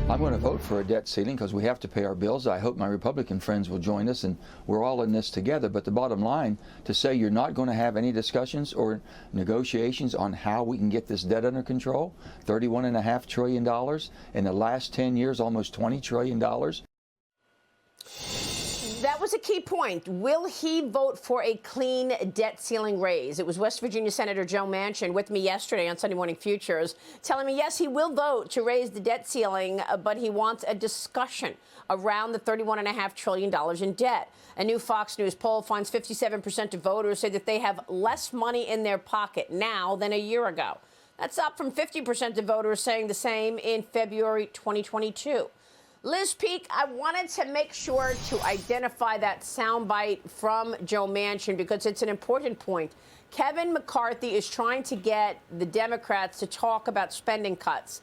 I'm going to vote for a debt ceiling because we have to pay our bills. I hope my Republican friends will join us, and we're all in this together. But the bottom line, to say you're not going to have any discussions or negotiations on how we can get this debt under control, $31.5 trillion. In the last 10 years, almost $20 trillion. That was a key point. Will he vote for a clean debt ceiling raise? It was West Virginia Senator Joe Manchin with me yesterday on Sunday Morning Futures telling me, yes, he will vote to raise the debt ceiling, but he wants a discussion around the $31.5 trillion in debt. A new Fox News poll finds 57% of voters say that they have less money in their pocket now than a year ago. That's up from 50% of voters saying the same in February 2022. Liz Peek, I wanted to make sure to identify that soundbite from Joe Manchin because it's an important point. Kevin McCarthy is trying to get the Democrats to talk about spending cuts.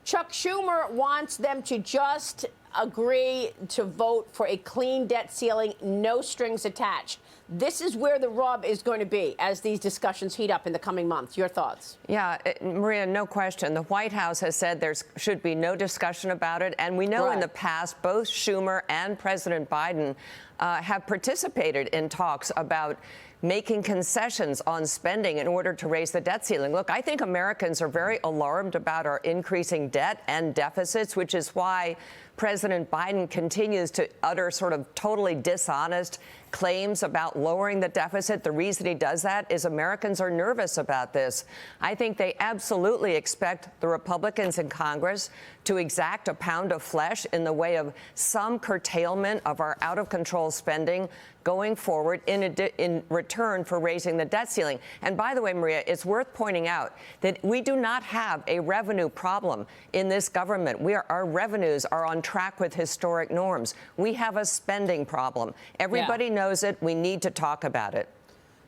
Chuck Schumer wants them to just agree to vote for a clean debt ceiling, no strings attached. This is where the rub is going to be as these discussions heat up in the coming months. Your thoughts? Yeah, Maria, no question. The White House has said there should be no discussion about it. And we know in the past, both Schumer and President Biden have participated in talks about making concessions on spending in order to raise the debt ceiling. Look, I think Americans are very alarmed about our increasing debt and deficits, which is why President Biden continues to utter sort of totally dishonest claims about lowering the deficit. The reason he does that is Americans are nervous about this. I think they absolutely expect the Republicans in Congress to exact a pound of flesh in the way of some curtailment of our out-of-control spending going forward in return for raising the debt ceiling. And by the way, Maria, it's worth pointing out that we do not have a revenue problem in this government. Our revenues are on track with historic norms. We have a spending problem. Everybody knows it. We need to talk about it.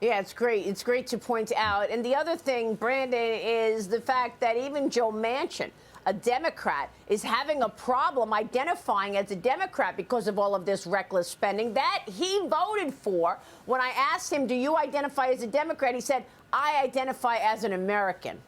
Yeah, it's great. It's great to point out. And the other thing, Brandon, is the fact that even Joe Manchin, a Democrat, is having a problem identifying as a Democrat because of all of this reckless spending that he voted for. When I asked him, do you identify as a Democrat? He said, I identify as an American.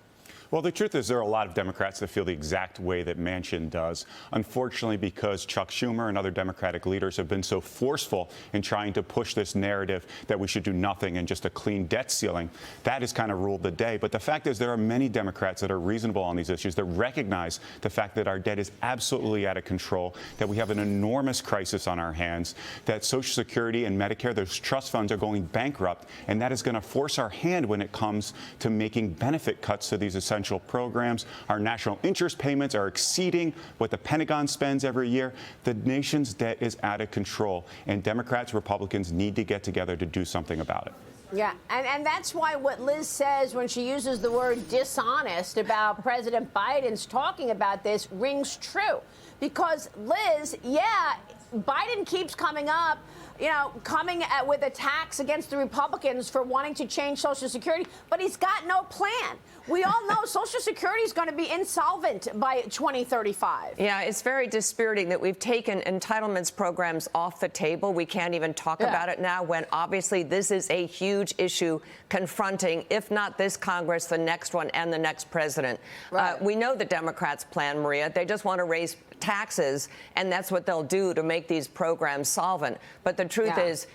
Well, the truth is there are a lot of Democrats that feel the exact way that Manchin does. Unfortunately, because Chuck Schumer and other Democratic leaders have been so forceful in trying to push this narrative that we should do nothing and just a clean debt ceiling, that has kind of ruled the day. But the fact is there are many Democrats that are reasonable on these issues, that recognize the fact that our debt is absolutely out of control, that we have an enormous crisis on our hands, that Social Security and Medicare, those trust funds are going bankrupt, and that is going to force our hand when it comes to making benefit cuts to these essential programs. Our national interest payments are exceeding what the Pentagon spends every year. The nation's debt is out of control, and Democrats, Republicans need to get together to do something about it. Yeah, and that's why what Liz says when she uses the word dishonest about President Biden's talking about this rings true. Because, Liz, Biden keeps coming up, with attacks against the Republicans for wanting to change Social Security, but he's got no plan. We all know Social Security is going to be insolvent by 2035. Yeah, it's very dispiriting that we've taken entitlements programs off the table. We can't even talk about it now when obviously this is a huge issue confronting, if not this Congress, the next one and the next president. Right. We know the Democrats' plan, Maria. They just want to raise taxes, and that's what they'll do to make these programs solvent. But the truth is,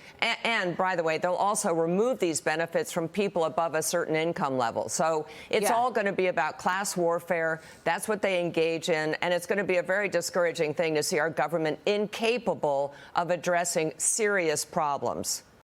and by the way, they'll also remove these benefits from people above a certain income level. So it's all going to be about class warfare. That's what they engage in. And it's going to be a very discouraging thing to see our government incapable of addressing serious problems.